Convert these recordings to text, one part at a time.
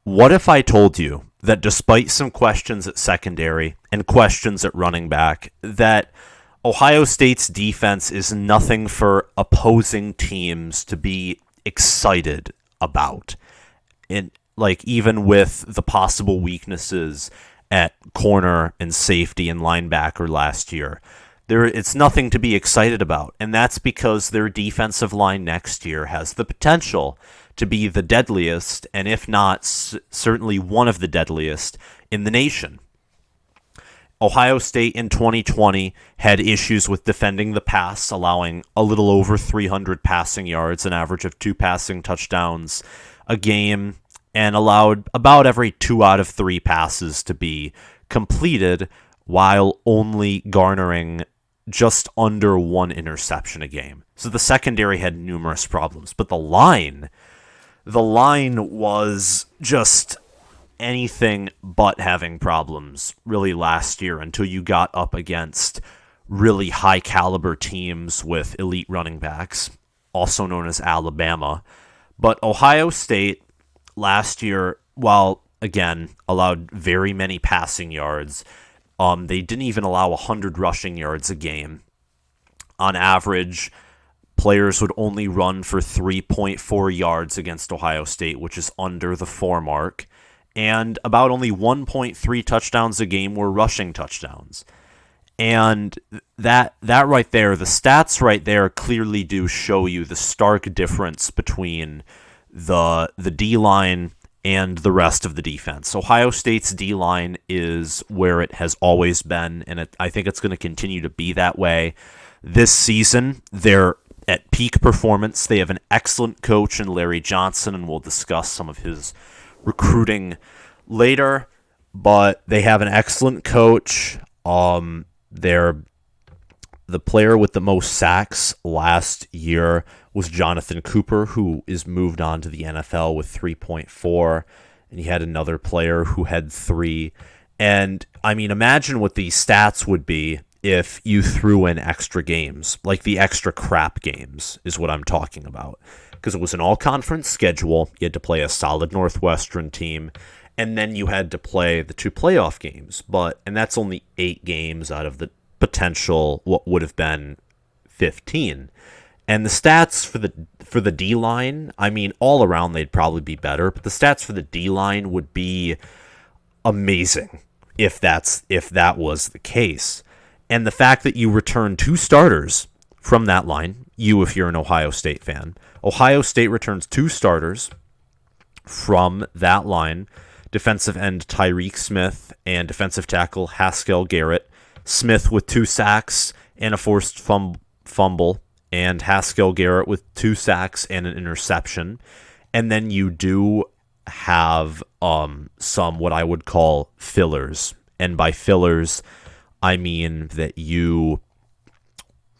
What if I told you that despite some questions at secondary and questions at running back, that Ohio State's defense is nothing for opposing teams to be excited about? And like even with the possible weaknesses at corner and safety and linebacker last year, it's nothing to be excited about, and that's because their defensive line next year has the potential to be the deadliest, and if not, certainly one of the deadliest in the nation. Ohio State in 2020 had issues with defending the pass, allowing a little over 300 passing yards, an average of 2 passing touchdowns a game, and allowed about every 2 out of 3 passes to be completed while only garnering just under 1 interception a game. So the secondary had numerous problems, but the line was just anything but having problems really last year until you got up against really high caliber teams with elite running backs, also known as Alabama. But Ohio State last year, while again allowed very many passing yards, they didn't even allow 100 rushing yards a game. On average, players would only run for 3.4 yards against Ohio State, which is under the 4 mark. And about only 1.3 touchdowns a game were rushing touchdowns. And that right there, the stats right there clearly do show you the stark difference between the D-line and the rest of the defense. Ohio State's D-line is where it has always been, and I think it's going to continue to be that way. This season, they're at peak performance. They have an excellent coach in Larry Johnson, and we'll discuss some of his recruiting later, but they have an excellent coach. They're the player with the most sacks last year was Jonathan Cooper, who is moved on to the NFL with 3.4, and he had another player who had 3. And I mean, imagine what these stats would be if you threw in extra games, like the extra crap games is what I'm talking about. Because it was an all-conference schedule, you had to play a solid Northwestern team, and then you had to play the 2 playoff games. And that's only 8 games out of the potential what would have been 15. And the stats for the D-line, I mean, all around they'd probably be better, but the stats for the D-line would be amazing if that was the case. And the fact that you return 2 starters from that line, if you're an Ohio State fan, Ohio State returns 2 starters from that line, defensive end Tyreek Smith and defensive tackle Haskell Garrett. Smith with 2 sacks and a forced fumble, and Haskell Garrett with 2 sacks and an interception. And then you do have some what I would call fillers. And by fillers, I mean that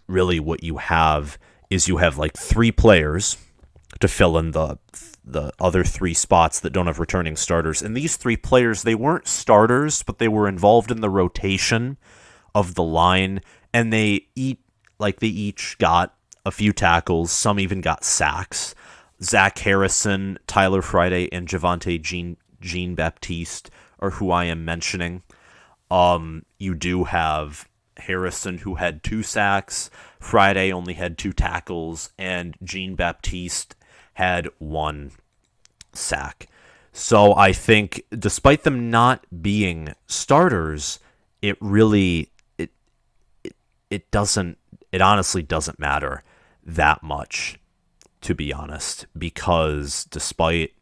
what you have is you have like 3 players to fill in the other 3 spots that don't have returning starters. And these 3 players, they weren't starters, but they were involved in the rotation of the line, and they each got a few tackles. Some even got sacks. Zach Harrison, Tyler Friday, and Javonte Jean-Baptiste are who I am mentioning. You do have Harrison, who had 2 sacks. Friday only had 2 tackles, and Jean-Baptiste had 1 sack. So I think, despite them not being starters, it honestly doesn't matter that much, to be honest, because despite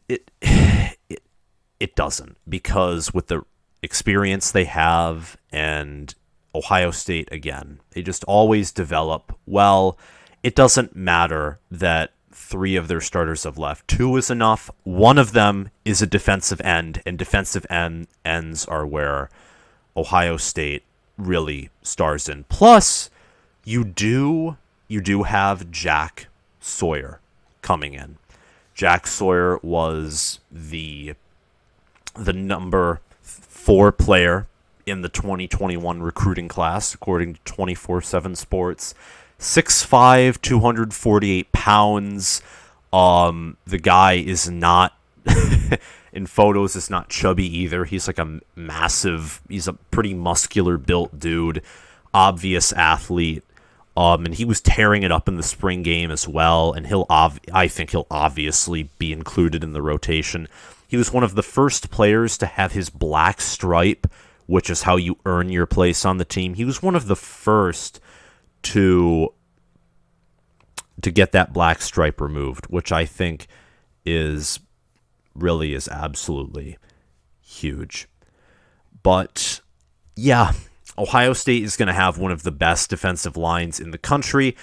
it doesn't, because with the experience they have, and Ohio State, again, they just always develop well. It doesn't matter that 3 of their starters have left. 2 is enough. One of them is a defensive end, and defensive ends are where Ohio State really stars in. Plus, you do have Jack Sawyer coming in. Jack Sawyer was the number 4 player in the 2021 recruiting class, according to 24/7 Sports. 6'5", 248 pounds. The guy is not in photos is not chubby either. He's like he's a pretty muscular built dude, obvious athlete. And he was tearing it up in the spring game as well, and I think he'll obviously be included in the rotation. He was one of the first players to have his black stripe, which is how you earn your place on the team. He was one of the first to get that black stripe removed, which I think is absolutely huge. But yeah, Ohio State is going to have one of the best defensive lines in the country.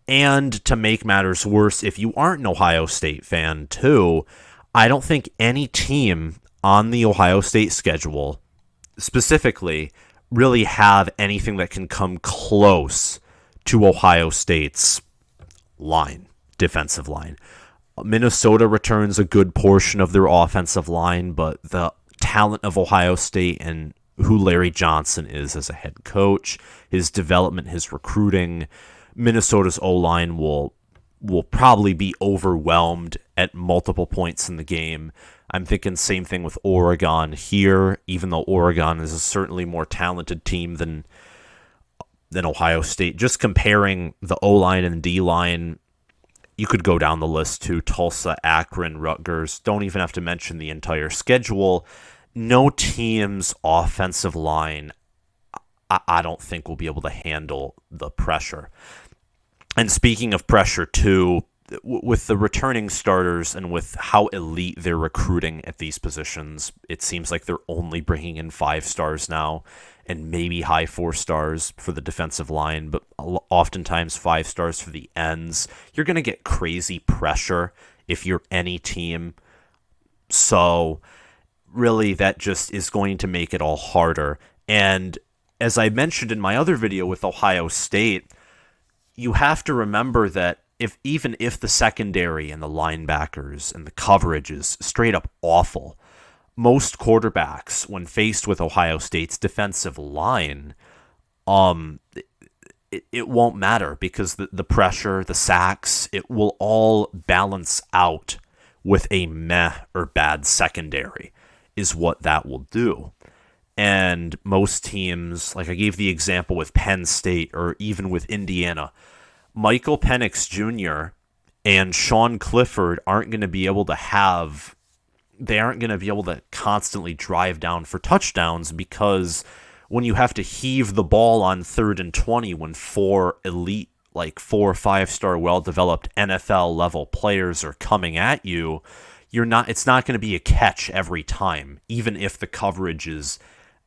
And to make matters worse, if you aren't an Ohio State fan too, I don't think any team on the Ohio State schedule specifically really have anything that can come close to Ohio State's defensive line. Minnesota returns a good portion of their offensive line, but the talent of Ohio State and who Larry Johnson is as a head coach, his development, his recruiting, Minnesota's O-line will probably be overwhelmed at multiple points in the game. I'm thinking same thing with Oregon here, even though Oregon is a certainly more talented team than Ohio State. Just comparing the O-line and D-line, you could go down the list to Tulsa, Akron, Rutgers. Don't even have to mention the entire schedule. No team's offensive line, I don't think, will be able to handle the pressure. And speaking of pressure, too, with the returning starters and with how elite they're recruiting at these positions, it seems like they're only bringing in 5 stars now and maybe high 4 stars for the defensive line, but oftentimes 5 stars for the ends. You're going to get crazy pressure if you're any team. So really, that just is going to make it all harder. And as I mentioned in my other video with Ohio State, you have to remember that even if the secondary and the linebackers and the coverage is straight up awful, most quarterbacks, when faced with Ohio State's defensive line, it won't matter because the pressure, the sacks, it will all balance out with a meh or bad secondary is what that will do. And most teams, like I gave the example with Penn State or even with Indiana, Michael Penix Jr. and Sean Clifford aren't going to be able to constantly drive down for touchdowns, because when you have to heave the ball on 3rd and 20 when 4 elite, like 4 or 5-star well-developed NFL level players are coming at you, it's not going to be a catch every time, even if the coverage is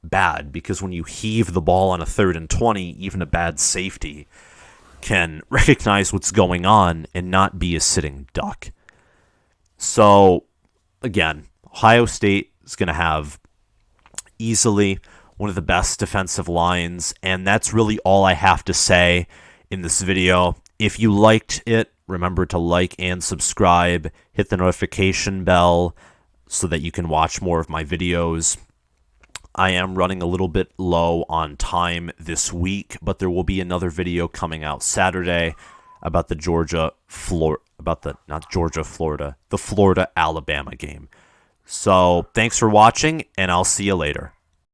bad, because when you heave the ball on a 3rd and 20, even a bad safety can recognize what's going on and not be a sitting duck. So, again, Ohio State is going to have easily one of the best defensive lines, and that's really all I have to say in this video. If you liked it, remember to like and subscribe, hit the notification bell so that you can watch more of my videos. I am running a little bit low on time this week, but there will be another video coming out Saturday about the Florida-Alabama game. So thanks for watching, and I'll see you later.